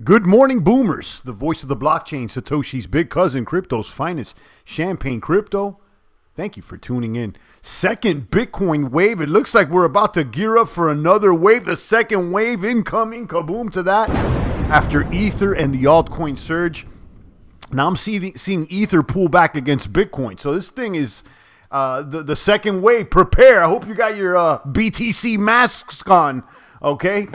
Good morning, boomers. The voice of the blockchain, Satoshi's big cousin, crypto's finest, Champagne Crypto. Thank you for tuning in. Second Bitcoin wave. It looks like we're about to gear up for another wave. The second wave incoming. Kaboom to that. After Ether and the altcoin surge. Now I'm seeing Ether pull back against Bitcoin. So this thing is the second wave. Prepare. I hope you got your BTC masks on. Okay.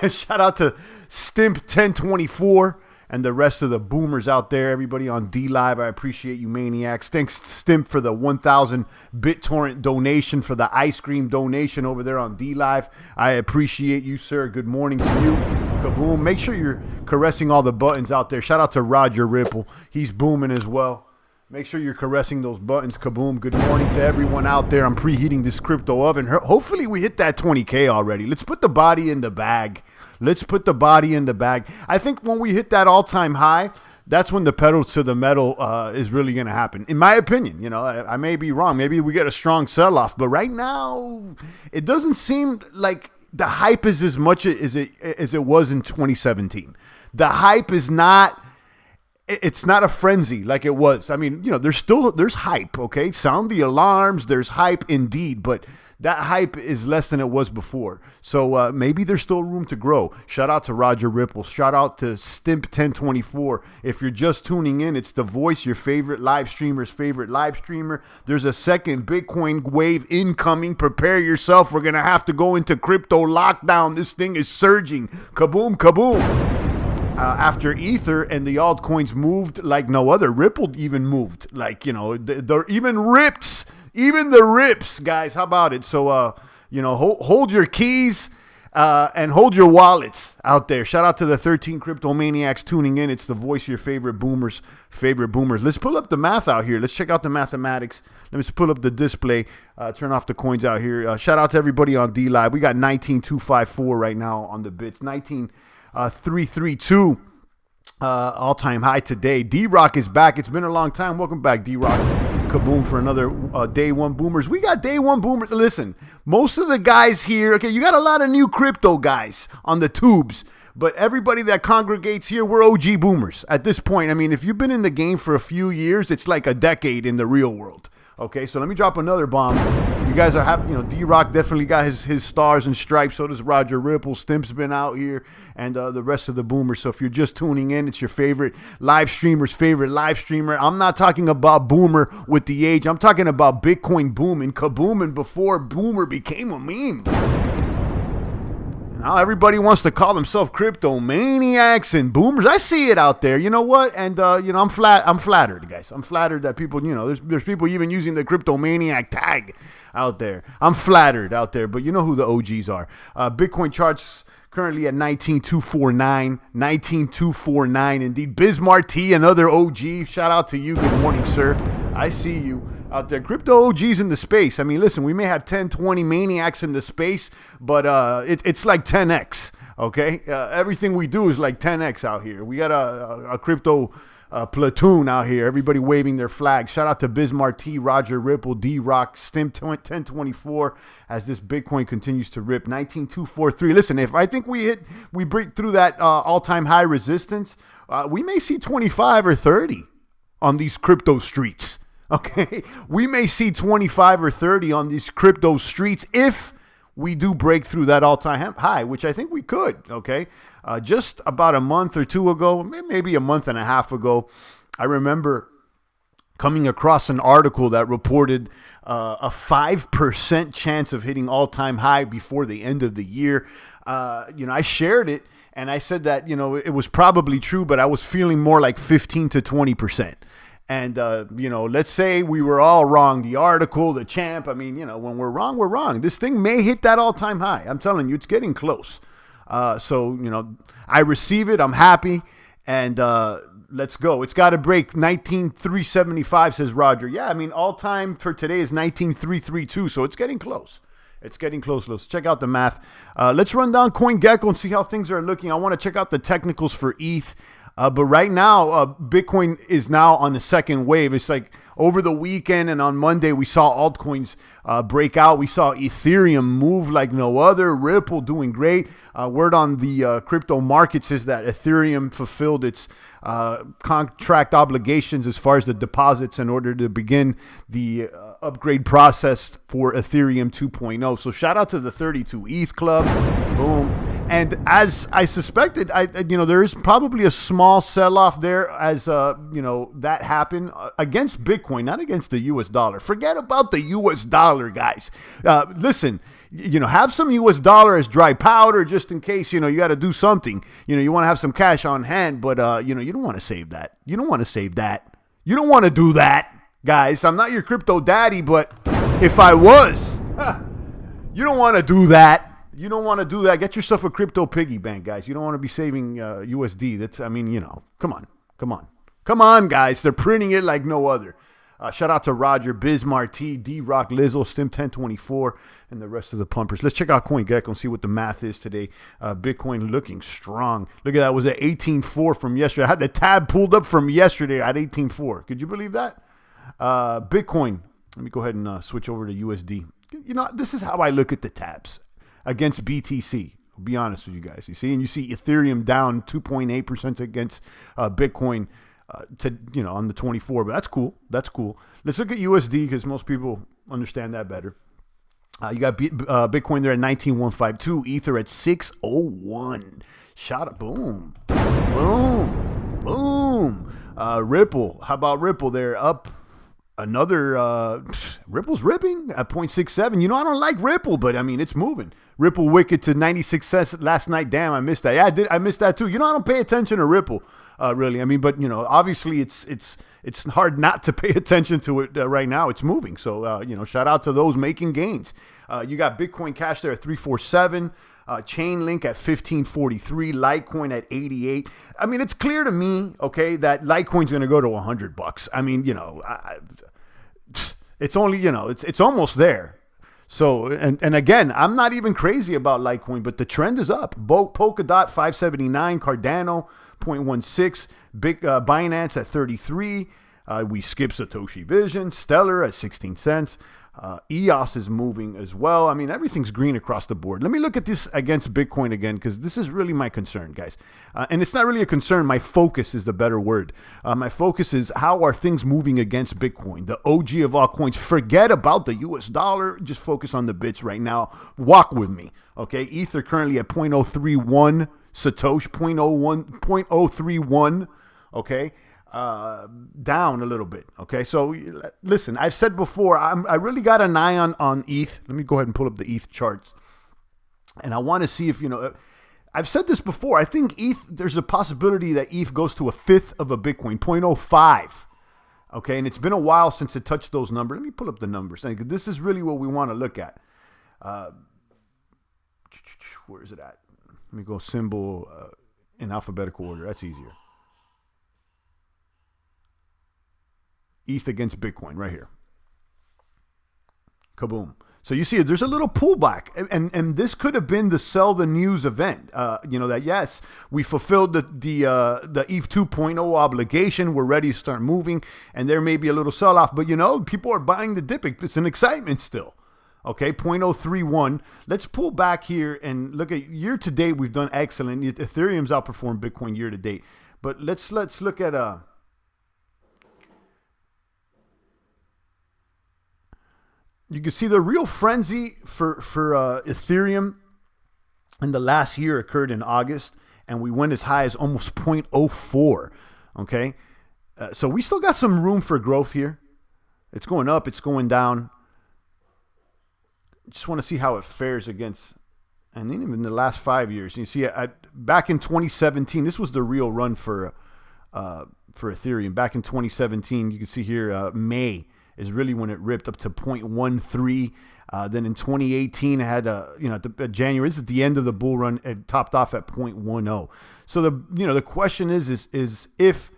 Shout out to Stimp 1024 and the rest of the boomers out there. Everybody on D Live, I appreciate you maniacs. Thanks Stimp for the 1,000 BitTorrent donation, for the ice cream donation over there on D Live. I appreciate you, sir. Good morning to you. Kaboom. Make sure you're caressing all the buttons out there. Shout out to Roger Ripple. He's booming as well. Make sure you're caressing those buttons. Kaboom. Good morning to everyone out there. I'm preheating this crypto oven. Hopefully we hit that 20K already. Let's put the body in the bag. Let's put the body in the bag. I think when we hit that all-time high, that's when the pedal to the metal is really going to happen. In my opinion, you know, I may be wrong. Maybe we get a strong sell-off. But right now, it doesn't seem like the hype is as much as it was in 2017. The hype is not... It's not a frenzy like it was. I mean, you know, there's hype, okay? Sound the alarms. There's hype indeed, but that hype is less than it was before. So maybe there's still room to grow. Shout out to Roger Ripple. Shout out to Stimp 1024. If you're just tuning in, it's The Voice, your favorite live streamer's favorite live streamer. There's a second Bitcoin wave incoming. Prepare yourself. We're going to have to go into crypto lockdown. This thing is surging. Kaboom, kaboom. After Ether and the altcoins moved like no other. Ripple even moved. Like, you know, they're even rips. Even the rips, guys. How about it? So, you know, hold your keys and hold your wallets out there. Shout out to the 13 crypto maniacs tuning in. It's The Voice of your favorite boomers. Let's pull up the math out here. Let's check out the mathematics. Let me just pull up the display. Turn off the coins out here. Shout out to everybody on D Live. We got 19254 right now on the bits. 332 all-time high today. D-Rock is back. It's been a long time. Welcome back, D-Rock. Kaboom for another day one boomers. We got day one boomers. Listen, most of the guys here, okay, you got a lot of new crypto guys on the tubes, but everybody that congregates here, we're OG boomers at this point. I mean, if you've been in the game for a few years, it's like a decade in the real world. Okay, so let me drop another bomb. You guys are happy. You know, D-Rock definitely got his stars and stripes. So does Roger Ripple. Stimp's been out here, and the rest of the boomers. So if you're just tuning in, it's your favorite live streamer's favorite live streamer. I'm not talking about boomer with the age. I'm talking about Bitcoin booming, kabooming before boomer became a meme. Now everybody wants to call themselves crypto maniacs and boomers. I see it out there. You know what? And you know, I'm flattered, guys. I'm flattered that people, you know, there's people even using the crypto maniac tag out there. I'm flattered out there, but you know who the OGs are. Bitcoin charts currently at 19,249. Indeed, Bismarck T, another OG. Shout out to you. Good morning, sir. I see you out there. Crypto OGs in the space. I mean, listen, we may have 10, 20 maniacs in the space, but it's like 10x, okay? Everything we do is like 10x out here. We got a crypto platoon out here. Everybody waving their flags. Shout out to Bismarck T, Roger Ripple, D-Rock, Stimp 1024 as this Bitcoin continues to rip. 19243. Listen, if I think we break through that all-time high resistance, we may see 25 or 30 on these crypto streets. Okay, we may see 25 or 30 on these crypto streets if we do break through that all-time high, which I think we could, okay? Just about a month or two ago, maybe a month and a half ago, I remember coming across an article that reported a 5% chance of hitting all-time high before the end of the year. You know, I shared it, and I said that, you know, it was probably true, but I was feeling more like 15 to 20%. And, you know, let's say we were all wrong. The article, the champ. I mean, you know, when we're wrong, we're wrong. This thing may hit that all-time high. I'm telling you, it's getting close. So, you know, I receive it. I'm happy. And let's go. It's got to break 19,375, says Roger. Yeah, I mean, all-time for today is 19,332. So it's getting close. It's getting close. Let's check out the math. Let's run down CoinGecko and see how things are looking. I want to check out the technicals for ETH. But right now, Bitcoin is now on the second wave. It's like over the weekend and on Monday, we saw altcoins break out. We saw Ethereum move like no other. Ripple doing great. Word on the crypto markets is that Ethereum fulfilled its contract obligations as far as the deposits in order to begin the upgrade process for Ethereum 2.0. So shout out to the 32 ETH Club. Boom. And as I suspected, there is probably a small sell-off there as, that happened against Bitcoin, not against the U.S. dollar. Forget about the U.S. dollar, guys. Listen, have some U.S. dollar as dry powder just in case, you got to do something. You want to have some cash on hand, but, you don't want to save that. You don't want to save that. You don't want to do that, guys. I'm not your crypto daddy, but if I was, you don't want to do that. You don't want to do that. Get yourself a crypto piggy bank, guys. You don't want to be saving USD. Come on, guys. They're printing it like no other. Shout out to Roger, Bismarck, T, D-Rock, Lizzo, Stim 1024, and the rest of the pumpers. Let's check out CoinGecko and see what the math is today. Bitcoin looking strong. Look at that. It was at 18.4 from yesterday. I had the tab pulled up from yesterday at 18.4. Could you believe that? Bitcoin. Let me go ahead and switch over to USD. This is how I look at the tabs against BTC. I'll be honest with you guys. You see Ethereum down 2.8% against Bitcoin on the 24, but that's cool. Let's look at USD because most people understand that better. You got Bitcoin there at 19,152, Ether at 601. Shot it, boom. Ripple, how about Ripple there? Up another, Ripple's ripping at 0.67. I don't like Ripple, but it's moving. Ripple wicked to 96 cents last night. Damn, I missed that. Yeah, I missed that too. I don't pay attention to Ripple, really. But obviously it's hard not to pay attention to it right now. It's moving. So, shout out to those making gains. You got Bitcoin Cash there at 347. Chainlink at 1543, Litecoin at 88. It's clear to me, okay, that Litecoin's going to go to $100. It's only, it's almost there. So, and again, I'm not even crazy about Litecoin, but the trend is up. Polkadot 579, Cardano 0.16, Binance at 33. We skip Satoshi Vision, Stellar at 16 cents. EOS is moving as well. Everything's green across the board. Let me look at this against Bitcoin again, because this is really my concern, guys. And it's not really a concern. My focus is the better word. My focus is how are things moving against Bitcoin, the OG of all coins. Forget about the US dollar. Just focus on the bits right now. Walk with me, okay? Ether currently at 0.031, Satoshi 0.031, okay? Down a little bit. Okay. So listen, I've said before, I really got an eye on ETH. Let me go ahead and pull up the ETH charts. And I want to see if, I've said this before. I think there's a possibility that ETH goes to a fifth of a Bitcoin, 0.05. Okay. And it's been a while since it touched those numbers. Let me pull up the numbers. This is really what we want to look at. Where is it at? Let me go symbol in alphabetical order. That's easier. ETH against Bitcoin right here. Kaboom. So you see, there's a little pullback, and this could have been the sell the news event. That yes, we fulfilled the ETH 2.0 obligation. We're ready to start moving, and there may be a little sell off, but people are buying the dip. It's an excitement still. Okay, 0.031. Let's pull back here and look at year to date. We've done excellent. Ethereum's outperformed Bitcoin year to date, but let's look at you can see the real frenzy for Ethereum in the last year occurred in August, and we went as high as almost 0.04. Okay, so we still got some room for growth here. It's going up, it's going down. Just want to see how it fares against, and even in the last 5 years. You see, back in 2017, this was the real run for Ethereum. Back in 2017, you can see here May is really when it ripped up to 0.13. Then in 2018, it had January. This is the end of the bull run. It topped off at 0.10. So the question is if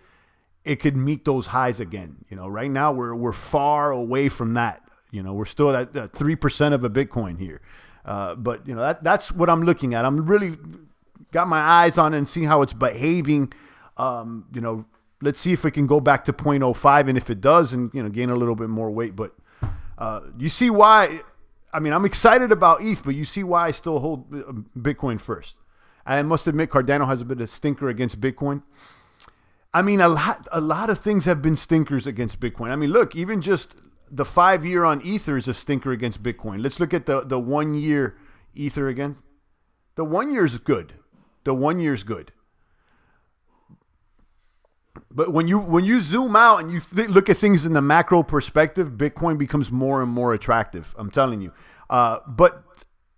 it could meet those highs again. Right now we're far away from that. We're still at 3% of a Bitcoin here. But that's what I'm looking at. I'm really got my eyes on it and see how it's behaving You know, let's see if it can go back to 0.05, and if it does, and gain a little bit more weight. But you see why. I mean, I'm excited about ETH, but you see why I still hold Bitcoin first. I must admit, Cardano has a bit of stinker against Bitcoin. I mean, a lot of things have been stinkers against Bitcoin. I mean, look, even just the 5-year on Ether is a stinker against Bitcoin. Let's look at the 1 year Ether again. The 1 year is good. The 1 year is good. But when you zoom out and you look at things in the macro perspective, Bitcoin becomes more and more attractive. I'm telling you. But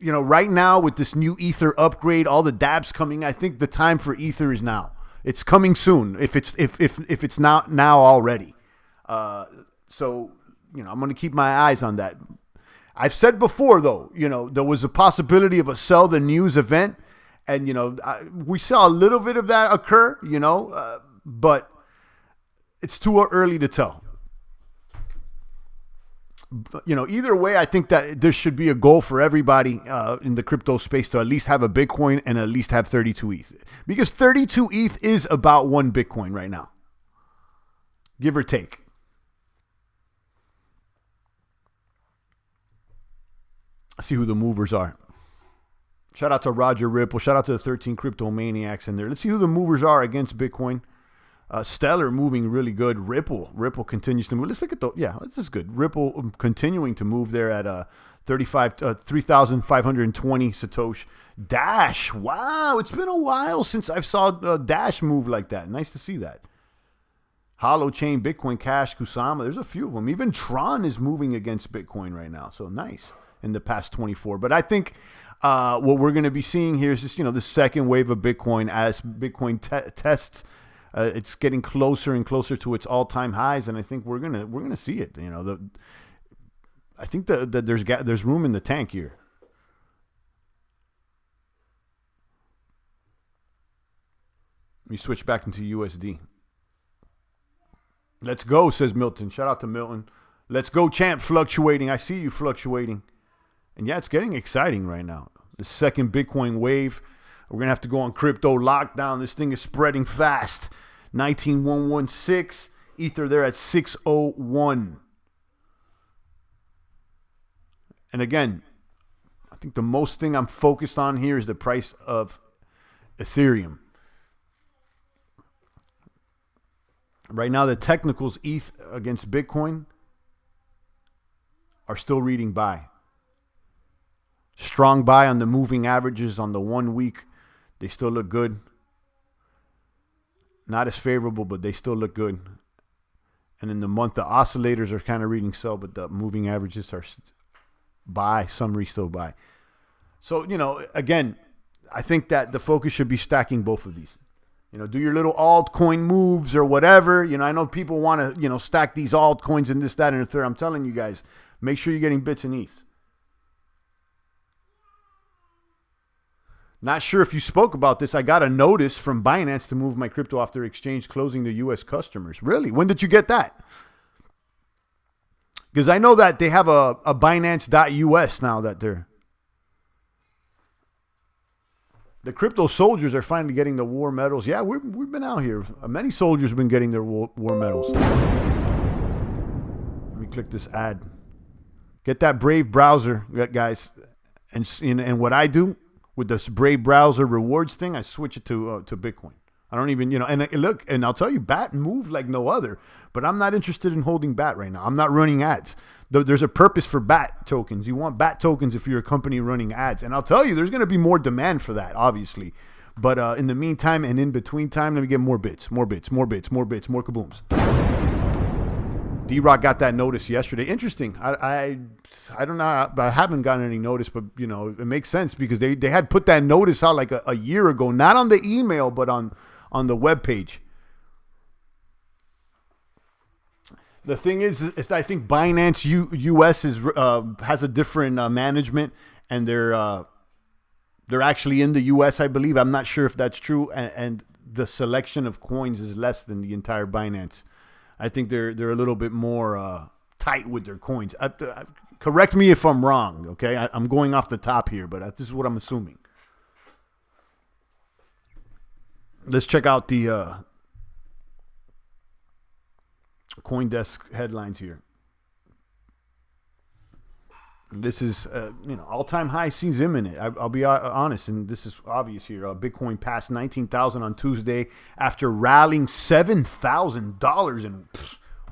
right now with this new Ether upgrade, all the dabs coming, I think the time for Ether is now. It's coming soon. If it's not now already. So I'm going to keep my eyes on that. I've said before though, there was a possibility of a sell the news event, and we saw a little bit of that occur. But it's too early to tell. But, either way, I think that there should be a goal for everybody in the crypto space to at least have a Bitcoin and at least have 32 ETH. Because 32 ETH is about 1 Bitcoin right now. Give or take. Let's see who the movers are. Shout out to Roger Ripple. Shout out to the 13 Crypto Maniacs in there. Let's see who the movers are against Bitcoin. Stellar moving really good. Ripple continues to move. Let's look at this is good. Ripple continuing to move there at 3,520 Satoshi. Dash, wow, it's been a while since I saw Dash move like that. Nice to see that. Holochain, Bitcoin Cash, Kusama, there's a few of them. Even Tron is moving against Bitcoin right now, so nice in the past 24. But I think what we're going to be seeing here is just the second wave of Bitcoin as Bitcoin tests. It's getting closer and closer to its all-time highs, and I think we're gonna see it. I think that there's room in the tank here. Let me switch back into USD. Let's go, says Milton. Shout out to Milton. Let's go, champ. Fluctuating. I see you fluctuating, and yeah, it's getting exciting right now. The second Bitcoin wave. We're gonna have to go on crypto lockdown. This thing is spreading fast. 19,116. Ether there at 601. And again, I think the most thing I'm focused on here is the price of Ethereum. Right now, the technicals ETH against Bitcoin are still reading buy. Strong buy on the moving averages on the 1 week. They still look good. Not as favorable, but they still look good. And in the month, the oscillators are kind of reading sell, but the moving averages are buy. Some still buy. So, again, I think that the focus should be stacking both of these. Do your little altcoin moves or whatever. I know people want to, stack these altcoins and this, that, and the third. I'm telling you guys, make sure you're getting bits and ETH. Not sure if you spoke about this. I got a notice from Binance to move my crypto off their exchange, closing to U.S. customers. Really? When did you get that? Because I know that they have a Binance.us now that they're... The crypto soldiers are finally getting the war medals. Yeah, we've been out here. Many soldiers have been getting their war medals. Let me click this ad. Get that Brave browser, guys. And what I do with this Brave browser rewards thing, I switch it to Bitcoin. I don't even, and look, and I'll tell you, BAT moved like no other, but I'm not interested in holding BAT right now. I'm not running ads. There's a purpose for BAT tokens. You want BAT tokens if you're a company running ads. And I'll tell you, there's going to be more demand for that, obviously. But in the meantime and in between time, let me get more bits, more kabooms. D-Rock got that notice yesterday. Interesting. I don't know. I haven't gotten any notice, but, it makes sense because they had put that notice out like a year ago, not on the email, but on the webpage. The thing is I think Binance US has a different management, and they're actually in the US, I believe. I'm not sure if that's true, and the selection of coins is less than the entire Binance. I think they're a little bit more tight with their coins. Correct me if I'm wrong, okay? I'm going off the top here, but this is what I'm assuming. Let's check out the CoinDesk headlines here. This is, all-time high seems imminent. I'll be honest, and this is obvious here. Bitcoin passed 19,000 on Tuesday after rallying $7,000 in,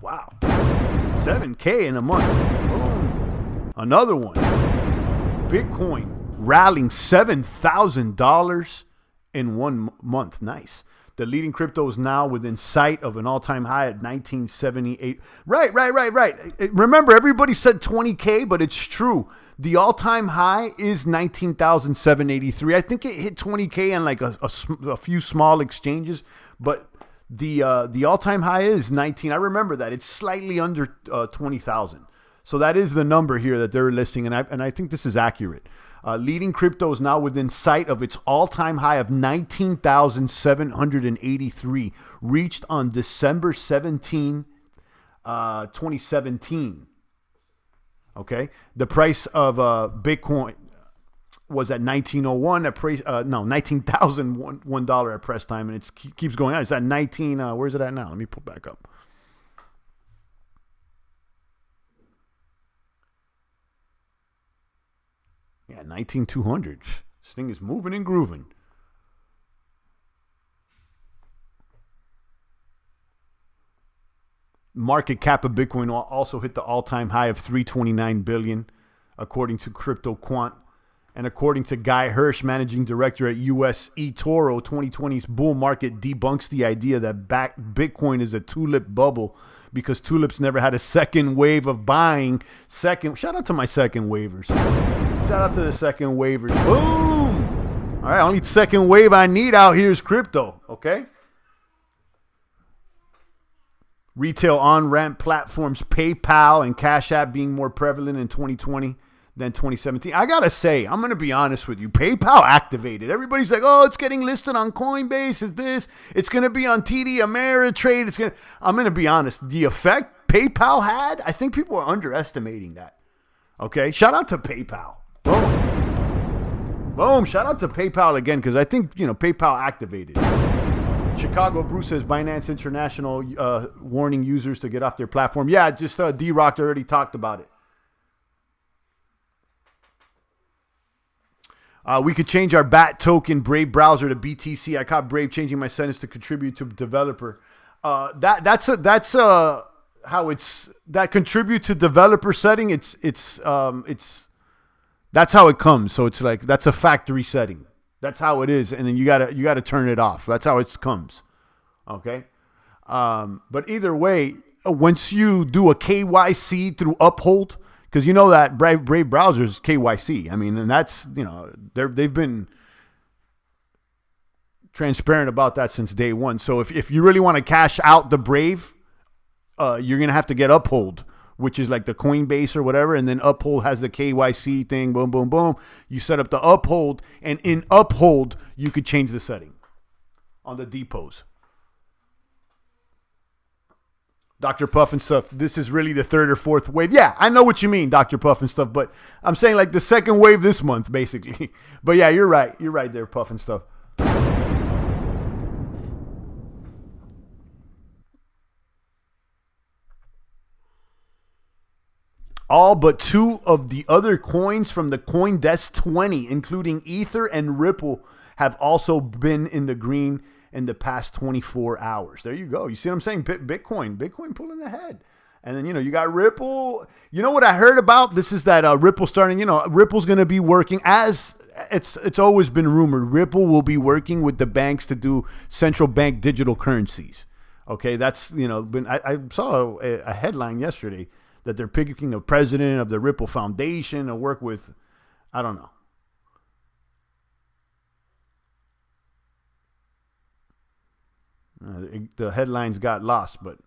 wow, 7K in a month. Boom. Another one. Bitcoin rallying $7,000 in 1 month. Nice. The leading crypto is now within sight of an all-time high at 1978. Right. Remember, everybody said 20K, but it's true. The all-time high is 19,783. I think it hit 20K on like a few small exchanges, but the all-time high is 19. I remember that. It's slightly under 20,000. So that is the number here that they're listing, and I think this is accurate. Leading crypto is now within sight of its all-time high of 19,783, reached on December 17, 2017. Okay, the price of Bitcoin was at 1901 at $19,001 at press time, and it keeps going on. It's at 19. Where's it at now? Let me pull back up. Yeah, 19,200. This thing is moving and grooving. Market cap of Bitcoin also hit the all-time high of $329 billion, according to Crypto Quant. And according to Guy Hirsch, managing director at US eToro, 2020's bull market debunks the idea that Bitcoin is a tulip bubble because tulips never had a second wave of buying. Shout out to my second waivers. Shout out to the second waivers. Boom! All right, only second wave I need out here is crypto, okay? Retail on-ramp platforms PayPal and Cash App being more prevalent in 2020 than 2017. I got to say, I'm going to be honest with you. PayPal activated. Everybody's like, oh, it's getting listed on Coinbase. Is this? It's going to be on TD Ameritrade. I'm going to be honest. The effect PayPal had, I think people are underestimating that. Okay? Shout out to PayPal. Boom. Boom. Shout out to PayPal again because I think, PayPal activated. Chicago Brew says Binance International warning users to get off their platform. Yeah, just D-Rock already talked about it. We could change our BAT token Brave browser to BTC. I caught Brave changing my settings to contribute to developer. That's how it's that contribute to developer setting. It's that's how it comes. So it's like that's a factory setting. That's how it is, and then you gotta turn it off. That's how it comes. Okay, but either way, once you do a KYC through Uphold, because you know that Brave browser is KYC. I mean, and that's they've been transparent about that since day one. So if you really want to cash out the Brave, you're gonna have to get Uphold, which is like the Coinbase or whatever, and then Uphold has the KYC thing, boom, boom, boom. You set up the Uphold, and in Uphold, you could change the setting on the depots. Dr. Puff and stuff, this is really the third or fourth wave. Yeah, I know what you mean, Dr. Puff and stuff, but I'm saying like the second wave this month, basically. But yeah, you're right. You're right there, Puff and stuff. All but two of the other coins from the CoinDesk 20, including Ether and Ripple, have also been in the green in the past 24 hours. There you go. You see what I'm saying? Bitcoin pulling ahead. And then, you got Ripple. You know what I heard about? This is that Ripple starting, Ripple's going to be working as it's always been rumored. Ripple will be working with the banks to do central bank digital currencies. Okay, that's, I saw a headline yesterday that they're picking the president of the Ripple Foundation to work with, I don't know. The headlines got lost, but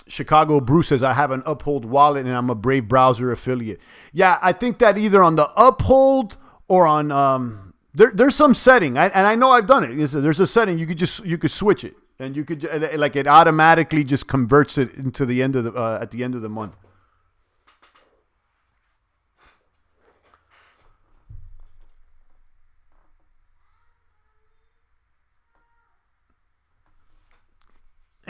Chicago Brew says, I have an Uphold wallet and I'm a Brave browser affiliate. Yeah, I think that either on the Uphold or on there's some setting, and I know I've done it. There's a setting you could switch it, and you could like it automatically just converts it into the end of the at the end of the month.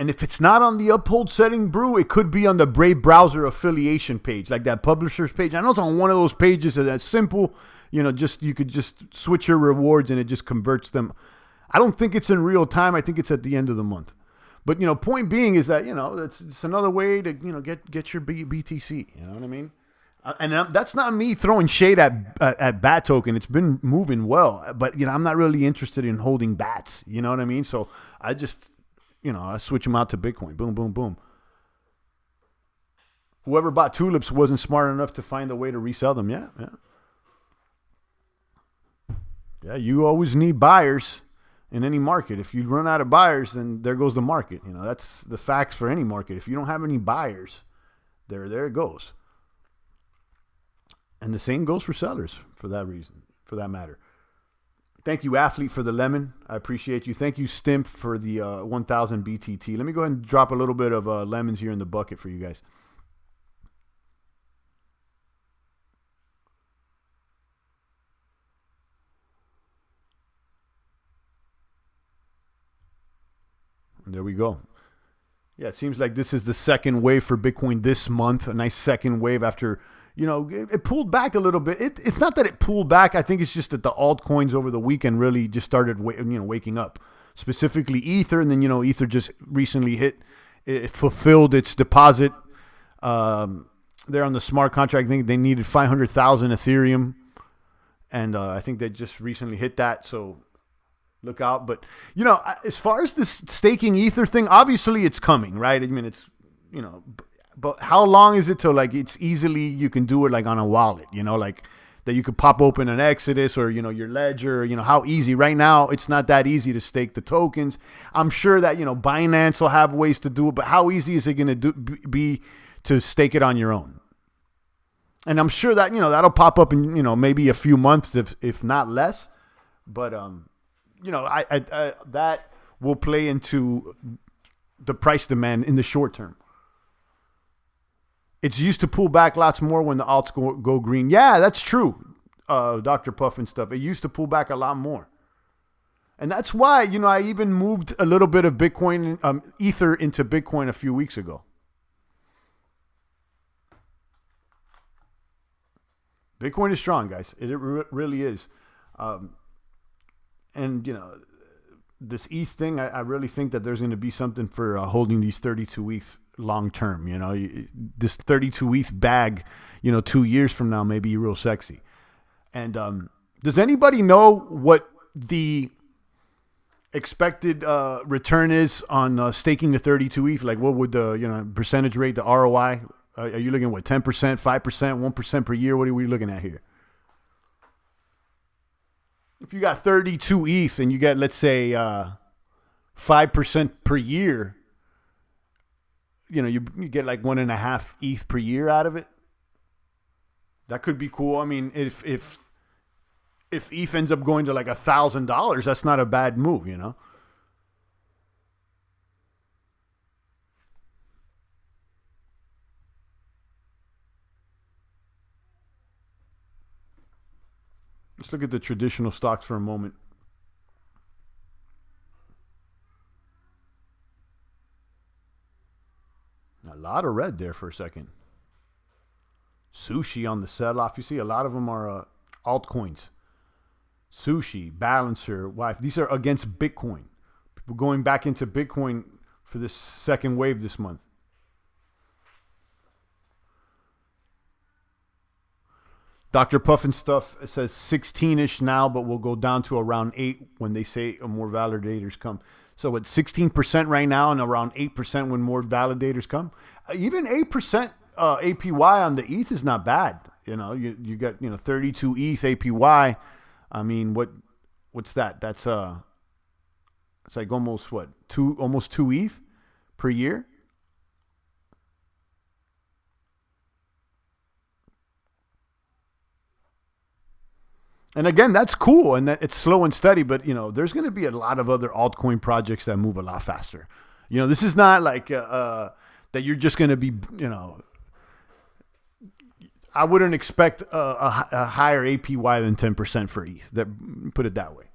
And if it's not on the Uphold setting brew, it could be on the Brave browser affiliation page, like that publisher's page. I know it's on one of those pages that's simple. Just you could just switch your rewards and it just converts them. I don't think it's in real time. I think it's at the end of the month. But point being is that it's another way to get your BTC. You know what I mean? And that's not me throwing shade at BAT token. It's been moving well, but I'm not really interested in holding BATs. You know what I mean? So I just I switch them out to Bitcoin. Boom, boom, boom. Whoever bought tulips wasn't smart enough to find a way to resell them. Yeah. You always need buyers in any market. If you run out of buyers, then there goes the market. That's the facts for any market. If you don't have any buyers, there it goes. And the same goes for sellers for that reason, for that matter. Thank you, Athlete, for the lemon. I appreciate you. Thank you, Stimp, for the 1,000 BTT. Let me go ahead and drop a little bit of lemons here in the bucket for you guys. And there we go. Yeah, it seems like this is the second wave for Bitcoin this month. A nice second wave after, it pulled back a little bit. It's not that it pulled back. I think it's just that the altcoins over the weekend really just started, waking up. Specifically Ether, and then, Ether just recently it fulfilled its deposit. There on the smart contract, I think they needed 500,000 Ethereum. And I think they just recently hit that, so look out. But, as far as this staking Ether thing, obviously it's coming, right? I mean, it's, but how long is it till it's easily, you can do it on a wallet, that you could pop open an Exodus or, your Ledger, how easy. Right now, it's not that easy to stake the tokens. I'm sure that, Binance will have ways to do it, but how easy is it going to be to stake it on your own? And I'm sure that, that'll pop up in, maybe a few months, if not less. But, I that will play into the price demand in the short term. It's used to pull back lots more when the alts go green. Yeah, that's true, Dr. Puff and stuff. It used to pull back a lot more. And that's why, I even moved a little bit of Bitcoin, Ether into Bitcoin a few weeks ago. Bitcoin is strong, guys. It really is. And, this ETH thing, I really think that there's going to be something for holding these 32 ETH long term. This 32 ETH bag, 2 years from now may be real sexy. And does anybody know what the expected return is on staking the 32 ETH? Like, what would the percentage rate, the ROI? Are you looking at what, 10%, 5%, 1% per year? What are we looking at here? If you got 32 ETH and you get, let's say, 5% per year, you get like 1.5 ETH per year out of it. That could be cool. I mean, if ETH ends up going to like $1,000, that's not a bad move, Let's look at the traditional stocks for a moment. A lot of red there for a second. Sushi on the sell-off. You see a lot of them are altcoins. Sushi, Balancer, Wife. These are against Bitcoin. People going back into Bitcoin for this second wave this month. Dr. Puff and stuff says 16-ish now, but we'll go down to around 8 when they say more validators come. So at 16% right now and around 8% when more validators come. Even 8% APY on the ETH is not bad. You got 32 ETH APY. I mean, what's that? That's it's like almost almost 2 ETH per year. And again, that's cool, and that it's slow and steady. But there's going to be a lot of other altcoin projects that move a lot faster. This is not like that you're just going to be. I wouldn't expect a higher APY than 10% for ETH. Put it that way.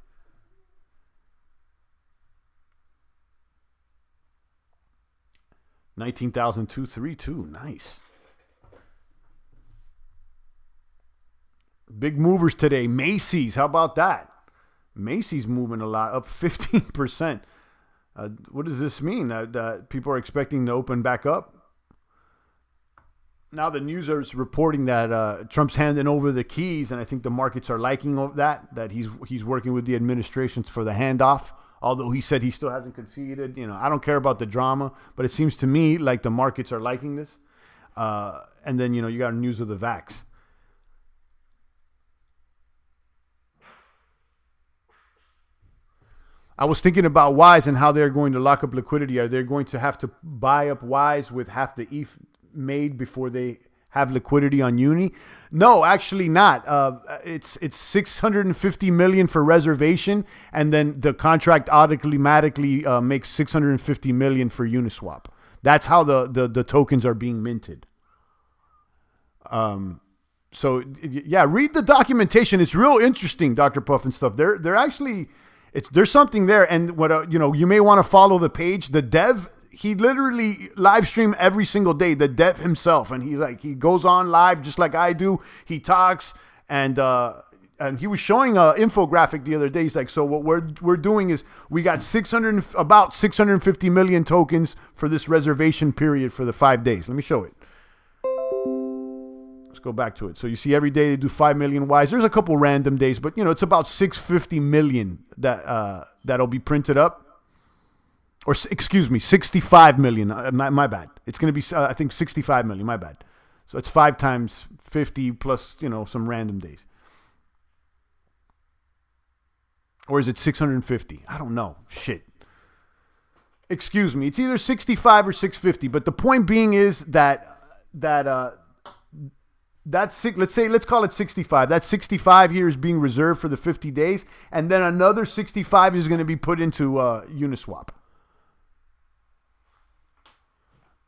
19,232. Nice. Big movers today. Macy's. How about that? Macy's moving a lot, up 15%. What does this mean? That people are expecting to open back up? Now the news is reporting that Trump's handing over the keys, and I think the markets are liking that he's working with the administrations for the handoff. Although he said he still hasn't conceded. I don't care about the drama, but it seems to me like the markets are liking this. And then you got news of the vax. I was thinking about Wise and how they're going to lock up liquidity. Are they going to have to buy up Wise with half the ETH made before they have liquidity on Uni? No, actually not. It's $650 million for reservation, and then the contract automatically makes $650 million for Uniswap. That's how the tokens are being minted. So yeah, read the documentation. It's real interesting, Dr. Puff and stuff. They're actually there's something there, and what you may want to follow the page. The dev, he literally live stream every single day, the dev himself. And he goes on live just like I do. He talks and he was showing an infographic the other day. He's like, so what we're doing is we got about 650 million tokens for this reservation period for the 5 days. Let me show it. Let's go back to it. So you see every day they do 5 million Ys. There's a couple random days, but it's about 650 million that'll be printed up. Or excuse me, 65 million. My bad. It's going to be, I think, 65 million. My bad. So it's 5 times 50 plus, some random days. Or is it 650? I don't know. Shit. Excuse me. It's either 65 or 650. But the point being is that's let's call it 65. That 65 here is being reserved for the 50 days, and then another 65 is going to be put into Uniswap.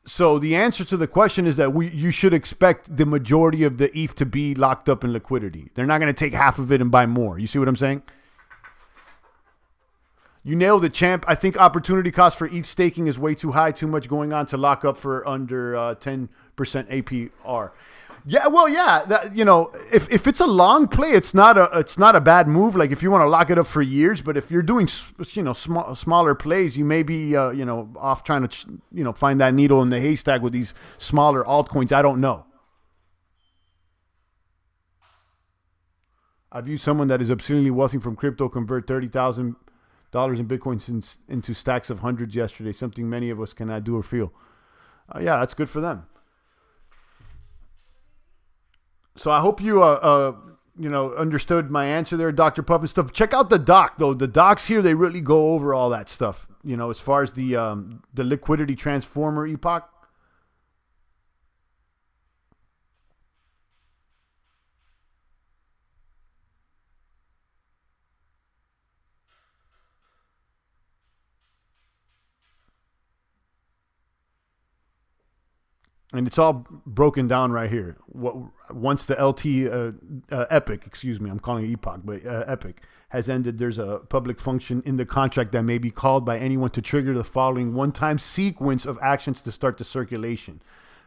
So the answer to the question is that you should expect the majority of the ETH to be locked up in liquidity. They're not going to take half of it and buy more. You see what I'm saying? You nailed it, champ. I think opportunity cost for ETH staking is way too high. Too much going on to lock up for under 10% APR. Yeah, well, yeah. That, if it's a long play, it's not a bad move. Like if you want to lock it up for years, but if you're doing smaller plays, you may be off trying to find that needle in the haystack with these smaller altcoins. I don't know. I've used someone that is obscenely wealthy from crypto convert $30,000 in Bitcoin into stacks of hundreds yesterday. Something many of us cannot do or feel. Yeah, that's good for them. So I hope you understood my answer there, Dr. Puff and stuff. Check out the doc though. The docs here, they really go over all that stuff. As far as the liquidity transformer epoch. And it's all broken down right here. Once the epic, excuse me, I'm calling it epoch, but epic has ended, there's a public function in the contract that may be called by anyone to trigger the following one-time sequence of actions to start the circulation.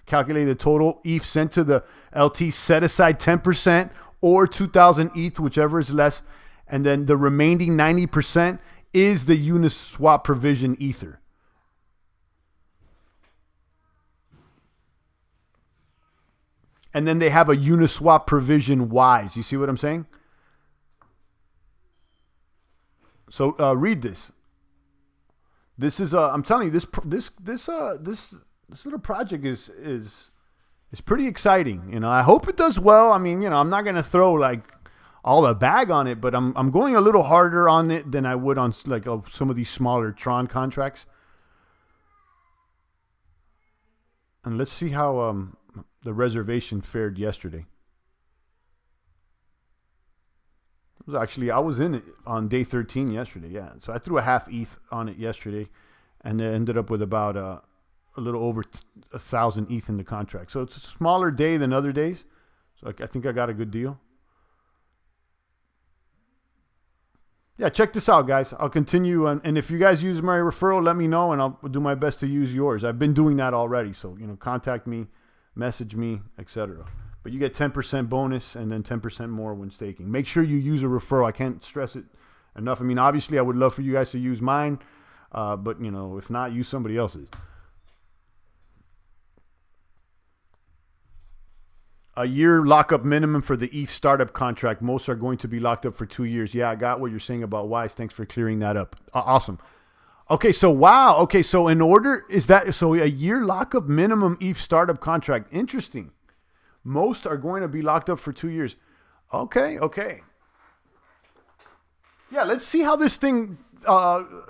Calculate the total ETH sent to the LT, set aside 10% or 2,000 ETH, whichever is less, and then the remaining 90% is the Uniswap provision Ether. And then they have a Uniswap provision Wise. You see what I'm saying? So read this. This is I'm telling you, this little project is pretty exciting. I hope it does well. I mean, I'm not gonna throw like all the bag on it, but I'm going a little harder on it than I would on like some of these smaller Tron contracts. And let's see how the reservation fared yesterday. It was actually, I was in it on day 13 yesterday. Yeah. So I threw a half ETH on it yesterday and it ended up with about a little over 1,000 ETH in the contract. So it's a smaller day than other days. So I think I got a good deal. Yeah, check this out, guys. I'll continue, and if you guys use my referral, let me know, and I'll do my best to use yours. I've been doing that already, so contact me, message me, etc. But you get 10% bonus and then 10% more when staking. Make sure you use a referral. I can't stress it enough. I mean, obviously, I would love for you guys to use mine, but if not, use somebody else's. A year lockup minimum for the ETH startup contract. Most are going to be locked up for 2 years. Yeah, I got what you're saying about Wise. Thanks for clearing that up. Awesome. Okay, so wow. Okay, so in order, so a year lockup minimum ETH startup contract. Interesting. Most are going to be locked up for 2 years. Okay. Yeah, let's see how this thing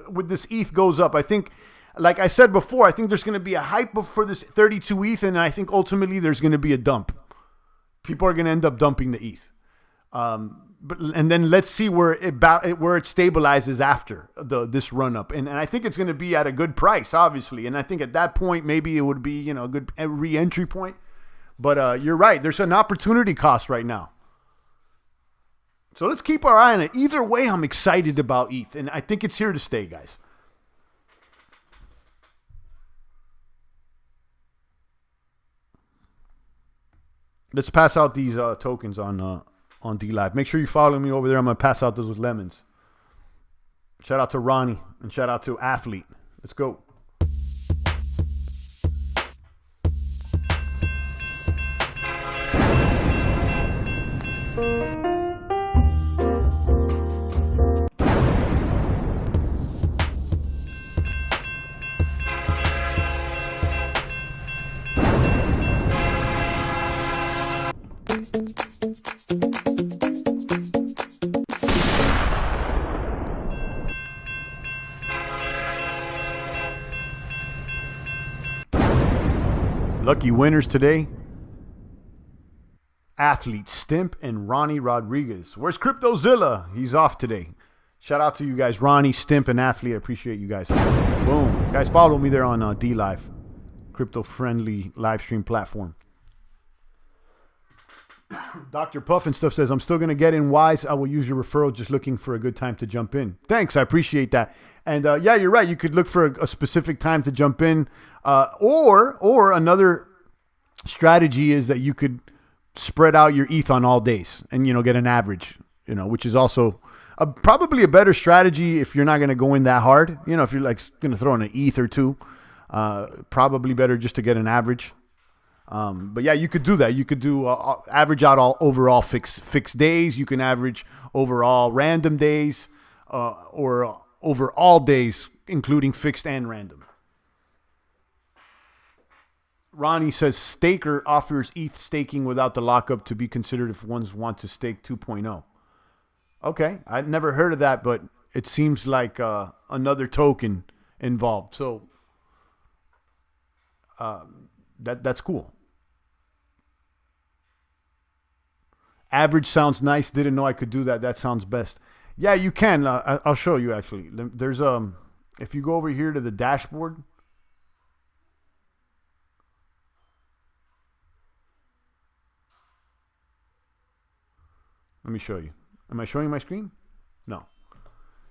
with this ETH goes up. I think, like I said before, I think there's going to be a hype for this 32 ETH, and I think ultimately there's going to be a dump. People are going to end up dumping the ETH. And then let's see where it stabilizes after this run up. And I think it's going to be at a good price, obviously. And I think at that point, maybe it would be, a good re-entry point. But you're right. There's an opportunity cost right now. So let's keep our eye on it. Either way, I'm excited about ETH. And I think it's here to stay, guys. Let's pass out these tokens on DLive. Make sure you follow me over there. I'm going to pass out those with lemons. Shout out to Ronnie and shout out to Athlete. Let's go. Lucky winners today. Athlete Stimp and Ronnie Rodriguez. Where's CryptoZilla? He's off today. Shout out to you guys, Ronnie, Stimp, and Athlete. I appreciate you guys. Boom. Guys, follow me there on DLive. Crypto-friendly live stream platform. Dr. Puff and stuff says, I'm still going to get in Wise. I will use your referral, just looking for a good time to jump in. Thanks. I appreciate that. And yeah, you're right. You could look for a specific time to jump in. Or another strategy is that you could spread out your ETH on all days and, get an average, which is also probably a better strategy if you're not going to go in that hard. If you're like going to throw in an ETH or two, probably better just to get an average. But yeah, you could do that. You could do average out all overall fixed days. You can average overall random days, or over all days, including fixed and random. Ronnie says Staker offers ETH staking without the lockup to be considered if ones want to stake 2.0. Okay, I'd never heard of that, but it seems like another token involved. So that's cool. Average sounds nice. Didn't know I could do that. That sounds best. Yeah, you can. I'll show you actually. There's if you go over here to the dashboard. Let me show you. Am I showing my screen? No.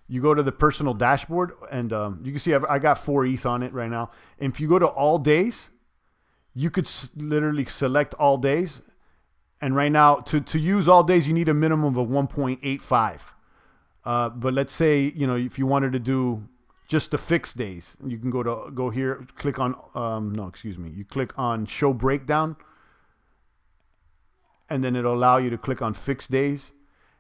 You go to the personal dashboard, and you can see I got 4 ETH on it right now. And if you go to all days, you could literally select all days. And right now, to use all days, you need a minimum of 1.85. But let's say, if you wanted to do just the fixed days, you can go here, click on, you click on show breakdown. And then it'll allow you to click on fixed days,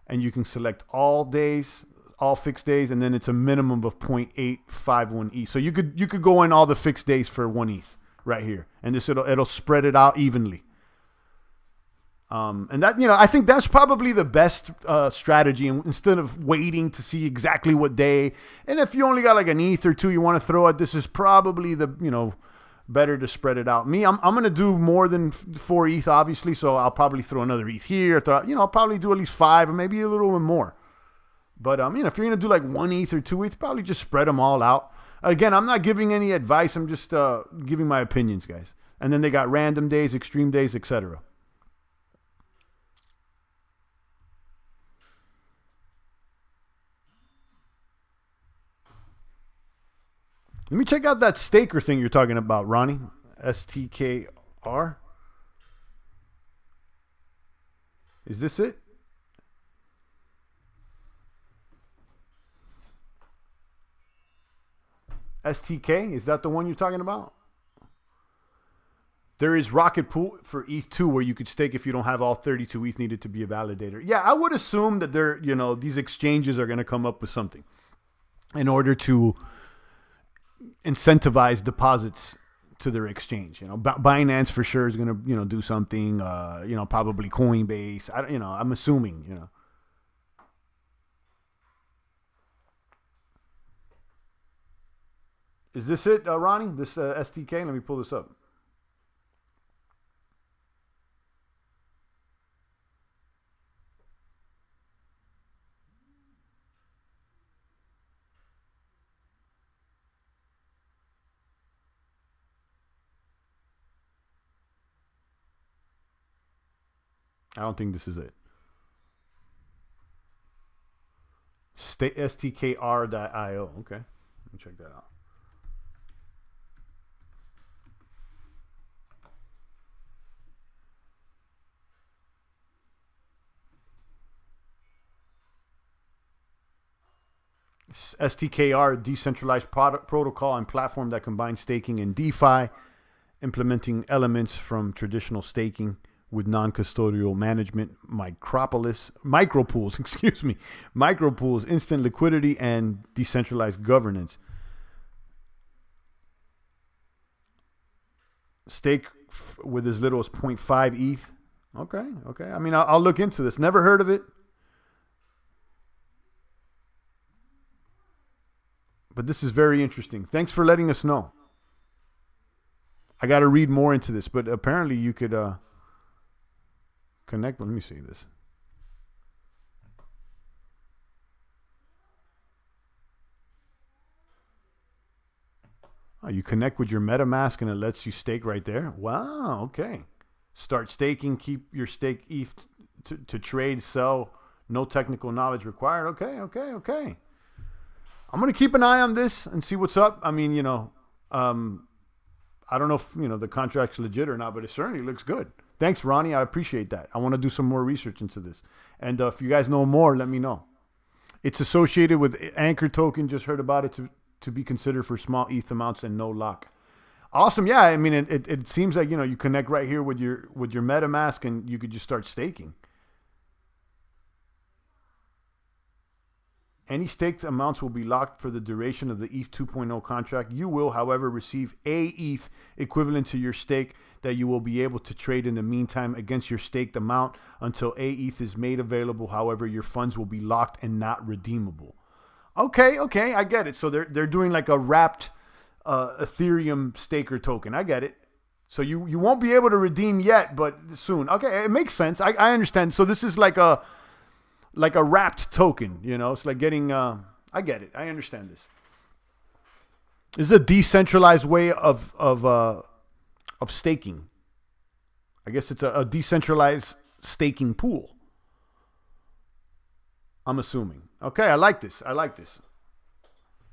and you can select all days, all fixed days, and then it's a minimum of 0.851 ETH. So you could go in all the fixed days for 1 ETH right here, and it'll spread it out evenly. And that, I think that's probably the best strategy, instead of waiting to see exactly what day. And if you only got like an ETH or two you want to throw at, this is probably the better to spread it out. Me, I'm going to do more than 4 ETH, obviously, so I'll probably throw another ETH here. I'll probably do at least 5 or maybe a little bit more. But, if you're going to do like 1 ETH or 2 ETH, probably just spread them all out. Again, I'm not giving any advice. I'm just giving my opinions, guys. And then they got random days, extreme days, etc. Let me check out that staker thing you're talking about, Ronnie. STKR. Is this it? STK, is that the one you're talking about? There is Rocket Pool for ETH2 where you could stake if you don't have all 32 ETH needed to be a validator. Yeah, I would assume that these exchanges are going to come up with something in order to incentivize deposits to their exchange. Binance for sure is going to, do something, probably Coinbase. I'm assuming, Is this it, Ronnie? This STK? Let me pull this up. I don't think this is it. STKR.io. Okay. Let me check that out. STKR, decentralized protocol and platform that combines staking and DeFi, implementing elements from traditional staking with non-custodial management, micropools, micropools, instant liquidity, and decentralized governance. Stake with as little as 0.5 ETH. Okay. I mean, I'll look into this. Never heard of it. But this is very interesting. Thanks for letting us know. I got to read more into this, but apparently you could connect. Let me see this. Oh, you connect with your MetaMask and it lets you stake right there. Wow. Okay. Start staking. Keep your stake ETH to trade, sell. No technical knowledge required. Okay. I'm going to keep an eye on this and see what's up. I mean, I don't know if, the contract's legit or not, but it certainly looks good. Thanks, Ronnie. I appreciate that. I want to do some more research into this. And if you guys know more, let me know. It's associated with Anchor token. Just heard about it to be considered for small ETH amounts and no lock. Awesome. Yeah. I mean, it seems like, you connect right here with your MetaMask and you could just start staking. Any staked amounts will be locked for the duration of the ETH 2.0 contract. You will, however, receive a ETH equivalent to your stake that you will be able to trade in the meantime against your staked amount until a ETH is made available. However, your funds will be locked and not redeemable. Okay, I get it. So they're doing like a wrapped Ethereum staker token. I get it. So you won't be able to redeem yet, but soon. Okay, it makes sense. I understand. So this is like a wrapped token, it's like getting, I get it. I understand this. This is a decentralized way of staking. I guess it's a decentralized staking pool. I'm assuming. Okay. I like this.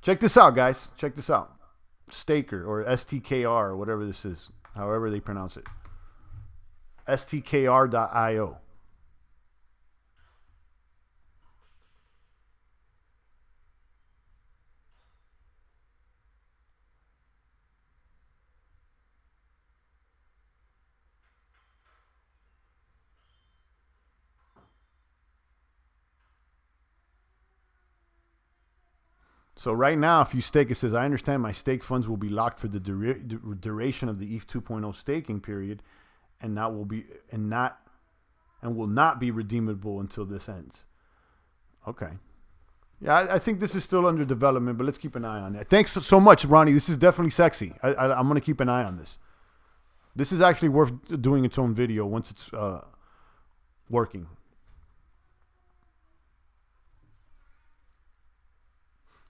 Check this out, guys. Check this out. Staker or STKR or whatever this is, however they pronounce it. STKR.io. So right now, if you stake, it says, I understand my stake funds will be locked for the duration of the ETH 2.0 staking period and will not be redeemable until this ends. Okay. Yeah, I think this is still under development, but let's keep an eye on that. Thanks so much, Ronnie. This is definitely sexy. I'm going to keep an eye on this. This is actually worth doing its own video once it's working.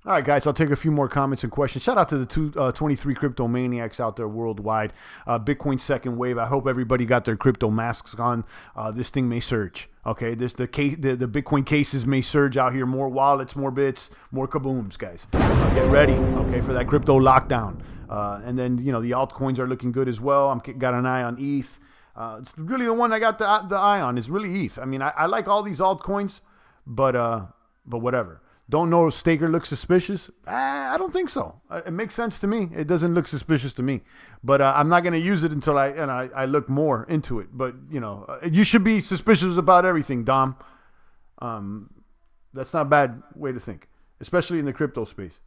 All right, guys, I'll take a few more comments and questions. Shout out to the 23 crypto maniacs out there worldwide. Bitcoin second wave. I hope everybody got their crypto masks on. This thing may surge. Okay, the Bitcoin cases may surge out here. More wallets, more bits, more kabooms, guys. Get ready, okay, for that crypto lockdown. And then, you know, the altcoins are looking good as well. I'm got an eye on ETH. It's really the one I got the eye on is really ETH. I mean, I like all these altcoins, but whatever. Don't know if Staker looks suspicious? I don't think so. It makes sense to me. It doesn't look suspicious to me. But I'm not going to use it until I look more into it. But, you know, you should be suspicious about everything, Dom. That's not a bad way to think, especially in the crypto space.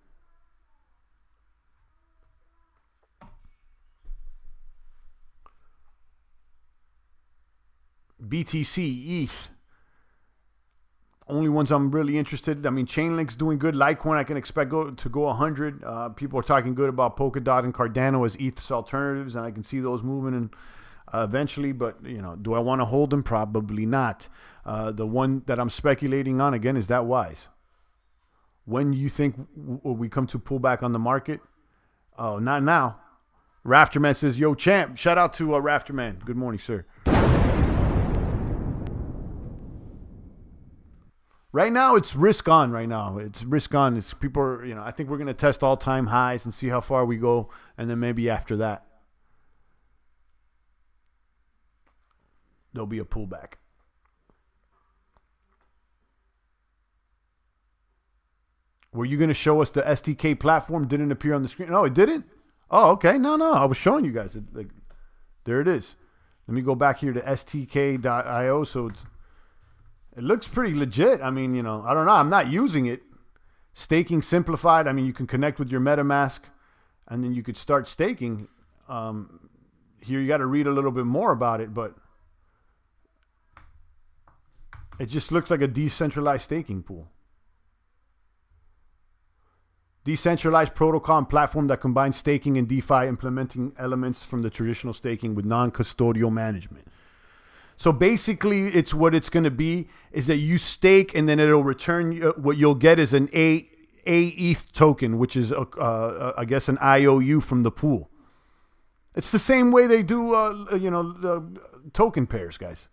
BTC, ETH. Only ones I'm really interested. I mean, Chainlink's doing good. Litecoin I can expect to go 100. People are talking good about Polkadot and Cardano as ETH's alternatives, and I can see those moving in, eventually. But, you know, do I want to hold them? Probably not. The one that I'm speculating on, again, is that Wise. When you think we come to pull back on the market? Oh, not now. Rafterman says, yo, champ. Shout out to Rafterman. Good morning, sir. Right now, it's risk on right now. It's risk on. It's people are, you know, I think we're going to test all-time highs and see how far we go. And then maybe after that, there'll be a pullback. Were you going to show us the STK platform? Didn't appear on the screen. No, it didn't? Oh, okay. No. I was showing you guys. There it is. Let me go back here to stk.io. So it looks pretty legit. I mean, you know, I don't know. I'm not using it. Staking simplified. I mean, you can connect with your MetaMask and then you could start staking. Here you got to read a little bit more about it, but it just looks like a decentralized staking pool. Decentralized protocol and platform that combines staking and DeFi, implementing elements from the traditional staking with non-custodial management. So basically, it's what it's going to be is that you stake and then it'll return. What you'll get is an ETH token, which is, I guess, an IOU from the pool. It's the same way they do, token pairs, guys.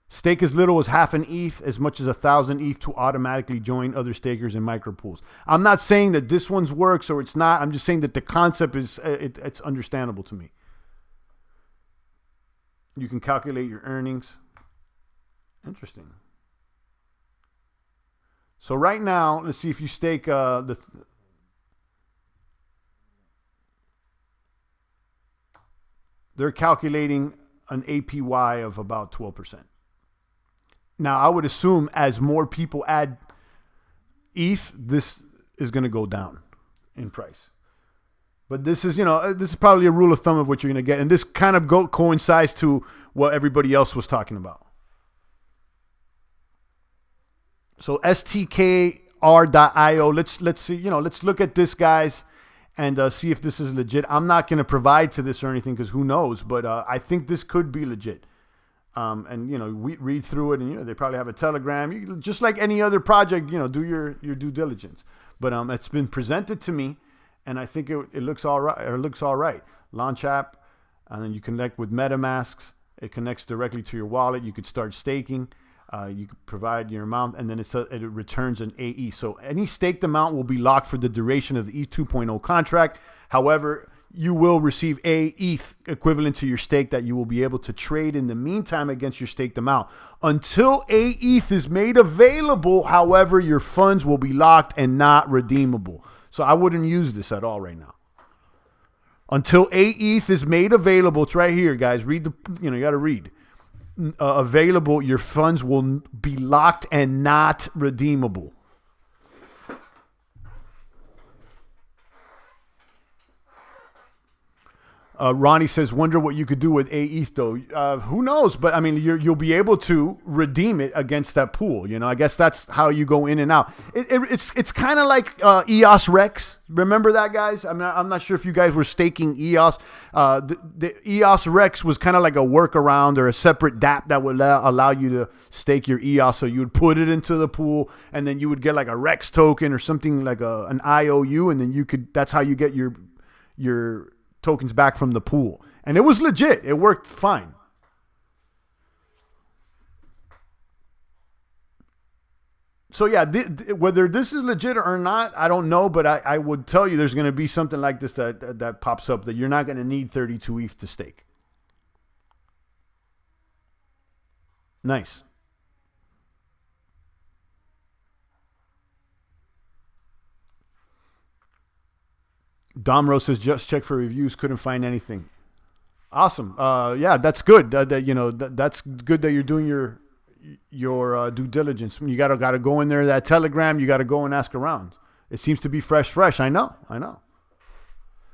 Stake as little as half an ETH, as much as 1,000 ETH to automatically join other stakers in micro pools. I'm not saying that this one's works or it's not. I'm just saying that the concept is it's understandable to me. You can calculate your earnings. Interesting. So right now, let's see if you stake they're calculating an APY of about 12%. Now, I would assume as more people add ETH, this is going to go down in price. But this is, this is probably a rule of thumb of what you're going to get. And this kind of coincides to what everybody else was talking about. So STKR.io, let's see, let's look at this, guys, and see if this is legit. I'm not going to provide to this or anything because who knows, but I think this could be legit. And, we read through it and, they probably have a Telegram. Just like any other project, do your due diligence. But it's been presented to me. And I think it looks all right. Or looks all right. Launch app, and then you connect with MetaMasks. It connects directly to your wallet. You could start staking. You could provide your amount, and then it returns an AE. So any staked amount will be locked for the duration of the ETH 2.0 contract. However, you will receive a ETH equivalent to your stake that you will be able to trade in the meantime against your staked amount. Until a ETH is made available, however, your funds will be locked and not redeemable. So I wouldn't use this at all right now. Until a ETH is made available, it's right here, guys. Read you got to read. Available, your funds will be locked and not redeemable. Ronnie says, wonder what you could do with AETH though. Who knows? But I mean, you'll be able to redeem it against that pool. You know, I guess that's how you go in and out. It's kind of like EOS Rex. Remember that, guys? I'm not sure if you guys were staking EOS. The EOS Rex was kind of like a workaround or a separate DApp that would allow you to stake your EOS. So you would put it into the pool, and then you would get like a Rex token or something like an IOU, and then that's how you get your tokens back from the pool. And it was legit. It worked fine. So yeah, whether this is legit or not, I don't know, but I would tell you there's going to be something like this that pops up that you're not going to need 32 ETH to stake. Nice. Domro says, just check for reviews. Couldn't find anything. Awesome. Yeah, that's good. That's good that you're doing your due diligence. You gotta go in there. That Telegram, you gotta go and ask around. It seems to be fresh. I know.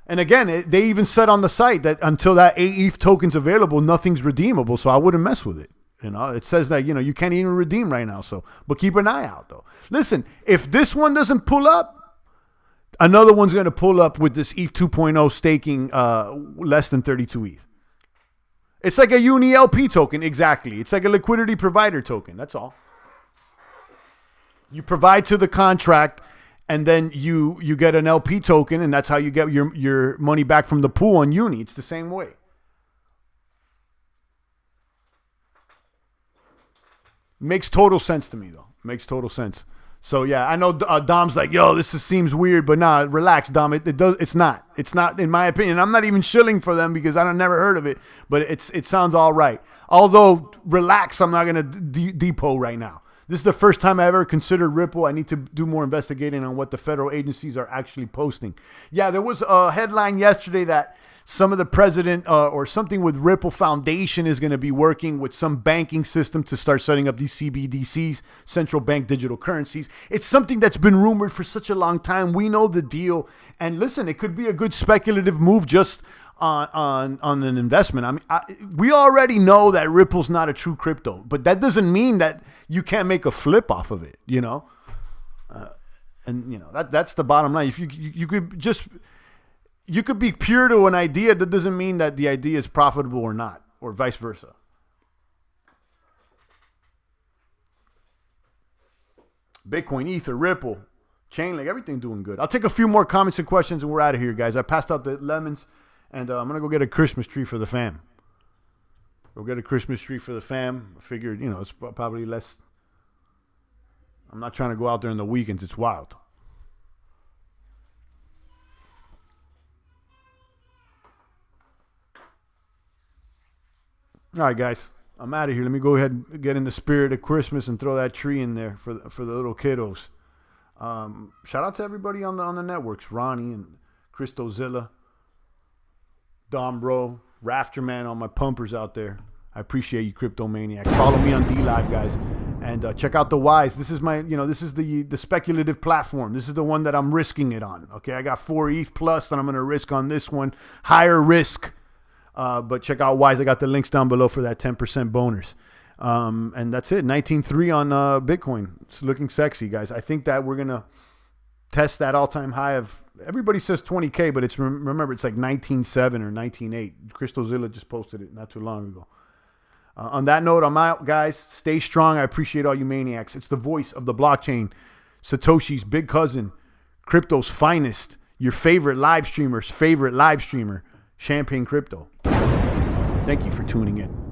And again, they even said on the site that until that AETH token's available, nothing's redeemable. So I wouldn't mess with it. You know, it says that you can't even redeem right now. So, but keep an eye out though. Listen, if this one doesn't pull up, another one's going to pull up with this ETH 2.0 staking less than 32 ETH. It's like a Uni LP token, exactly. It's like a liquidity provider token. That's all. You provide to the contract, and then you get an LP token, and that's how you get your money back from the pool on Uni. It's the same way. Makes total sense to me, though. Makes total sense. So yeah, I know Dom's like, yo, this seems weird, but nah, relax, Dom. It's not. It's not, in my opinion. I'm not even shilling for them because I never heard of it, but it sounds all right. Although, relax, I'm not gonna depot right now. This is the first time I ever considered Ripple. I need to do more investigating on what the federal agencies are actually posting. Yeah, there was a headline yesterday that some of the president or something with Ripple Foundation is going to be working with some banking system to start setting up these CBDCs, central bank digital currencies. It's something that's been rumored for such a long time. We know the deal. And listen, it could be a good speculative move just on an investment. I mean, we already know that Ripple's not a true crypto, but that doesn't mean that you can't make a flip off of it, you know? And that's the bottom line. If you could just... You could be pure to an idea. That doesn't mean that the idea is profitable or not, or vice versa. Bitcoin, Ether, Ripple, Chainlink, everything doing good. I'll take a few more comments and questions and we're out of here, guys. I passed out the lemons and I'm going to go get a Christmas tree for the fam. Go get a Christmas tree for the fam. I figured, it's probably less. I'm not trying to go out there on the weekends. It's wild. All right, guys, I'm out of here. Let me go ahead and get in the spirit of Christmas and throw that tree in there for the little kiddos. Shout out to everybody on the networks, Ronnie and Christozilla, Dom Bro, Rafterman, all my pumpers out there. I appreciate you, crypto maniacs. Follow me on DLive, guys, and check out the Wise. This is my, this is the speculative platform. This is the one that I'm risking it on. Okay, I got 4 ETH plus that I'm gonna risk on this one, higher risk. But check out Wise. I got the links down below for that 10% bonus. And that's it. 19.3 on Bitcoin. It's looking sexy, guys. I think that we're going to test that all-time high of, everybody says 20K, but remember, it's like 19.7 or 19.8. Christozilla just posted it not too long ago. On that note, I'm out, guys. Stay strong. I appreciate all you maniacs. It's the voice of the blockchain. Satoshi's big cousin. Crypto's finest. Your favorite live streamer's favorite live streamer. Champagne Crypto. Thank you for tuning in.